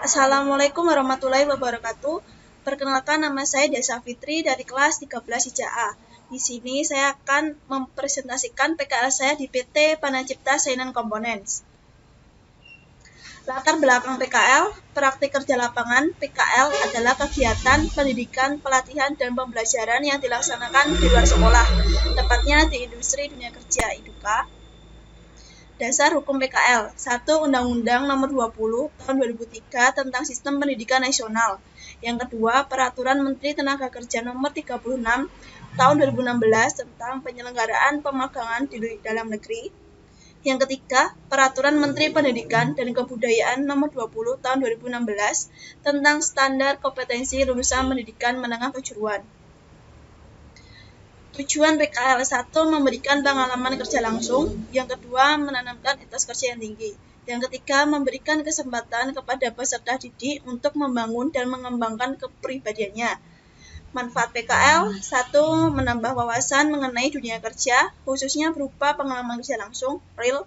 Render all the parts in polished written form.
Assalamualaikum warahmatullahi wabarakatuh. Perkenalkan, nama saya Desa Fitri dari kelas 13 ICA. Di sini saya akan mempresentasikan PKL saya di PT Panacipta Sainan Components. Latar belakang PKL, praktik kerja lapangan. PKL adalah kegiatan pendidikan, pelatihan, dan pembelajaran yang dilaksanakan di luar sekolah, tepatnya di industri dunia kerja (IDUKA). Dasar Hukum PKL. 1. Undang-Undang Nomor 20 Tahun 2003 tentang Sistem Pendidikan Nasional. Yang kedua, Peraturan Menteri Tenaga Kerja Nomor 36 Tahun 2016 tentang penyelenggaraan pemagangan di dalam negeri. Yang ketiga, Peraturan Menteri Pendidikan dan Kebudayaan Nomor 20 Tahun 2016 tentang standar kompetensi lulusan pendidikan menengah kejuruan. Tujuan PKL 1. Memberikan pengalaman kerja langsung. Yang kedua, menanamkan etos kerja yang tinggi. Yang ketiga, memberikan kesempatan kepada peserta didik untuk membangun dan mengembangkan kepribadiannya. Manfaat PKL 1. Menambah wawasan mengenai dunia kerja, khususnya berupa pengalaman kerja langsung, real.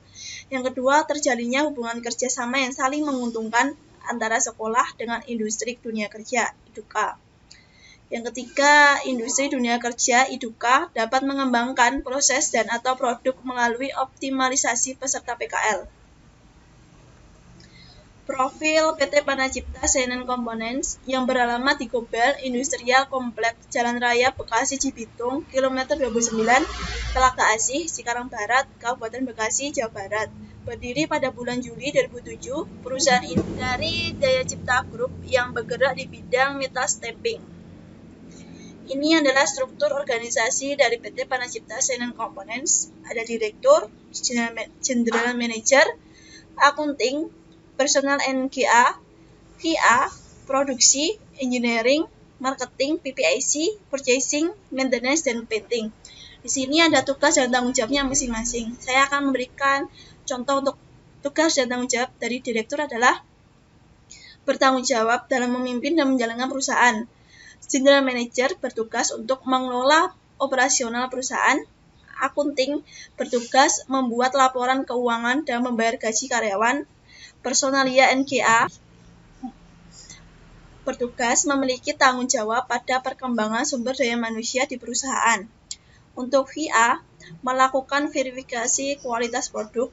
Yang kedua, terjalinnya hubungan kerjasama yang saling menguntungkan antara sekolah dengan industri dunia kerja (IDUKA). Yang ketiga, industri dunia kerja (IDUKA) dapat mengembangkan proses dan atau produk melalui optimalisasi peserta PKL. Profil PT Panacipta Sainan Components yang beralamat di Gobel Industrial Kompleks Jalan Raya Bekasi Cibitung, kilometer 29, Telaga Asih, Cikarang Barat, Kabupaten Bekasi, Jawa Barat. Berdiri pada bulan Juli 2007, perusahaan ini dari Daya Cipta Group yang bergerak di bidang metal stamping. Ini adalah struktur organisasi dari PT Panacipta Sainan Components. Ada direktur, general manager, akunting, personal NGA, VA, produksi, engineering, marketing, PPIC, purchasing, maintenance, dan painting. Di sini ada tugas dan tanggung jawabnya masing-masing. Saya akan memberikan contoh untuk tugas dan tanggung jawab dari direktur adalah bertanggung jawab dalam memimpin dan menjalankan perusahaan. General Manager bertugas untuk mengelola operasional perusahaan. Akunting bertugas membuat laporan keuangan dan membayar gaji karyawan. Personalia NGA bertugas memiliki tanggung jawab pada perkembangan sumber daya manusia di perusahaan. Untuk VA, melakukan verifikasi kualitas produk.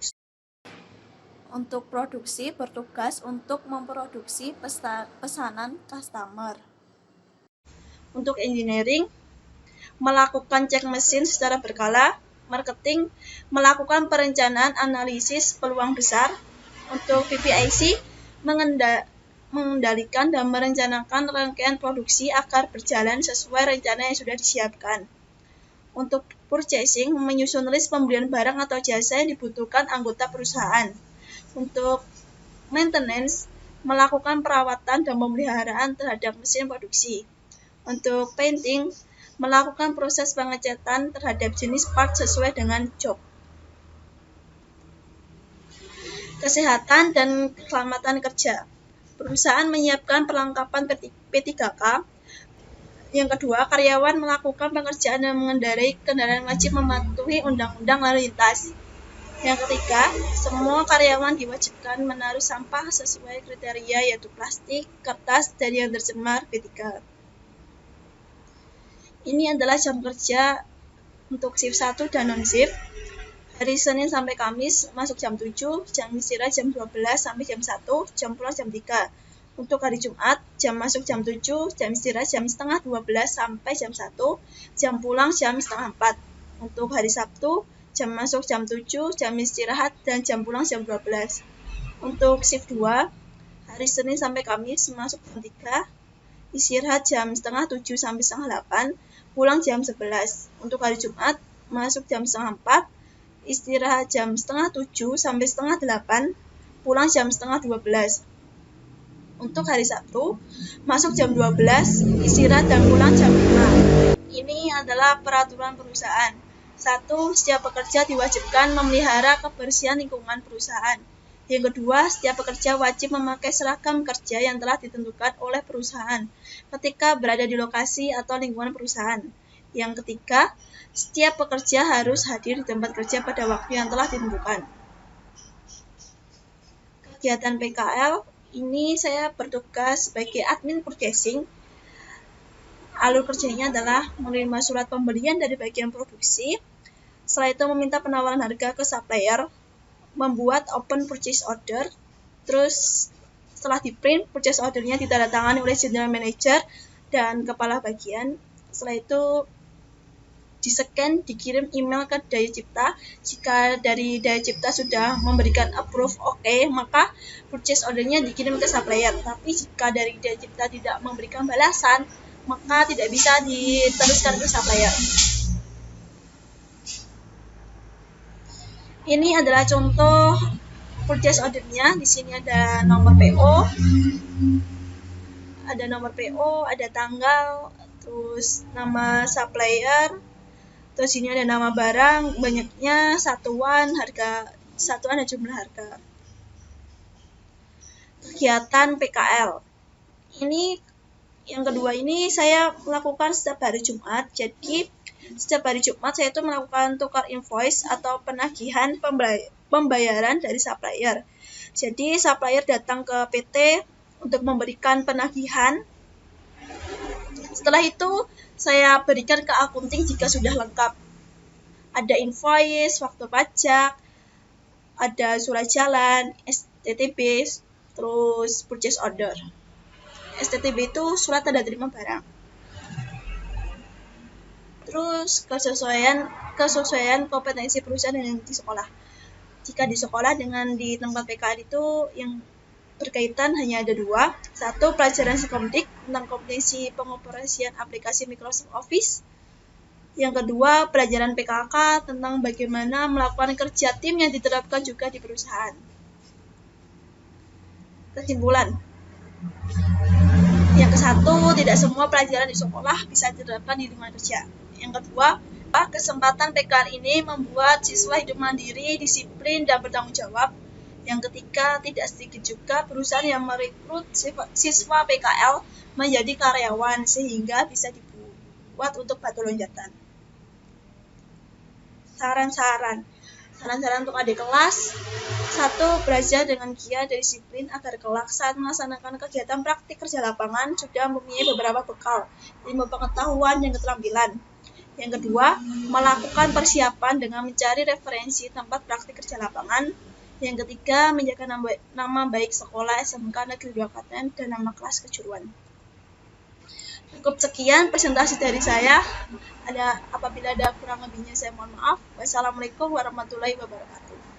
Untuk produksi, bertugas untuk memproduksi pesanan customer. Untuk engineering, melakukan cek mesin secara berkala. Marketing, melakukan perencanaan analisis peluang besar. Untuk PPIC, mengendalikan dan merencanakan rangkaian produksi agar berjalan sesuai rencana yang sudah disiapkan. Untuk purchasing, menyusun list pembelian barang atau jasa yang dibutuhkan anggota perusahaan. Untuk maintenance, melakukan perawatan dan pemeliharaan terhadap mesin produksi. Untuk painting, melakukan proses pengecatan terhadap jenis part sesuai dengan job. Kesehatan dan keselamatan kerja. Perusahaan menyiapkan perlengkapan P3K. Yang kedua, karyawan melakukan pekerjaan dan mengendarai kendaraan wajib mematuhi undang-undang lalu lintas. Yang ketiga, semua karyawan diwajibkan menaruh sampah sesuai kriteria yaitu plastik, kertas, dan yang tercemar P3. Ini adalah jam kerja untuk shift 1 dan non-shift. Hari Senin sampai Kamis masuk jam 7, jam istirahat jam 12 sampai jam 1, jam pulang jam 3. Untuk hari Jumat, jam masuk jam 7, jam istirahat jam setengah 12 sampai jam 1, jam pulang jam setengah 4. Untuk hari Sabtu, jam masuk jam 7, jam istirahat, dan jam pulang jam 12. Untuk shift 2, hari Senin sampai Kamis masuk jam 3, istirahat jam setengah 7 sampai setengah 8, pulang jam 11. Untuk hari Jumat, masuk jam setengah 4, istirahat jam setengah 7 sampai setengah 8, pulang jam setengah 12. Untuk hari Sabtu, masuk jam 12, istirahat dan pulang jam 5. Ini adalah peraturan perusahaan. 1. Setiap pekerja diwajibkan memelihara kebersihan lingkungan perusahaan. Yang kedua, setiap pekerja wajib memakai seragam kerja yang telah ditentukan oleh perusahaan ketika berada di lokasi atau lingkungan perusahaan. Yang ketiga, setiap pekerja harus hadir di tempat kerja pada waktu yang telah ditentukan. Kegiatan PKL ini saya bertugas sebagai admin purchasing. Alur kerjanya adalah menerima surat pembelian dari bagian produksi, setelah itu meminta penawaran harga ke supplier, membuat open purchase order, terus setelah di-print, purchase ordernya ditandatangani oleh general manager dan kepala bagian. Setelah itu di-scan, dikirim email ke Daya Cipta. Jika dari Daya Cipta sudah memberikan approve oke, maka purchase ordernya dikirim ke supplier. Tapi jika dari Daya Cipta tidak memberikan balasan, maka tidak bisa diteruskan ke supplier. Ini adalah contoh purchase ordernya. Di sini ada nomor PO, ada tanggal, terus nama supplier, terus ini ada nama barang, banyaknya, satuan, harga, satuan dan jumlah harga. Kegiatan PKL. Ini yang kedua ini saya melakukan setiap hari Jumat. Jadi setiap hari Jumat saya itu melakukan tukar invoice atau penagihan pembayaran dari supplier. Jadi supplier datang ke PT untuk memberikan penagihan. Setelah itu saya berikan ke akunting jika sudah lengkap. Ada invoice, waktu pajak, ada surat jalan, STTB, terus purchase order. STTB itu surat tanda terima barang. Terus kesesuaian kompetensi perusahaan dengan di sekolah. Jika di sekolah dengan di tempat PKL itu yang berkaitan hanya ada dua. Satu, pelajaran Sekomdik tentang kompetensi pengoperasian aplikasi Microsoft Office. Yang kedua, pelajaran PKK tentang bagaimana melakukan kerja tim yang diterapkan juga di perusahaan. Kesimpulan. Yang ke-1, tidak semua pelajaran di sekolah bisa diterapkan di lingkungan kerja. Yang kedua, kesempatan PKL ini membuat siswa hidup mandiri, disiplin, dan bertanggung jawab. Yang ketiga, tidak sedikit juga perusahaan yang merekrut siswa PKL menjadi karyawan sehingga bisa dibuat untuk batu loncatan. Saran-saran untuk adik kelas. 1. Belajar dengan giat dan disiplin agar kelak saat melaksanakan kegiatan praktik kerja lapangan sudah mempunyai beberapa bekal, ilmu pengetahuan dan keterampilan. Yang kedua, melakukan persiapan dengan mencari referensi tempat praktik kerja lapangan. Yang ketiga, menjaga nama baik sekolah SMK Negeri 2 Klaten dan nama kelas kejuruan. Cukup sekian presentasi dari saya. Apabila ada kurang lebihnya saya mohon maaf. Wassalamualaikum warahmatullahi wabarakatuh.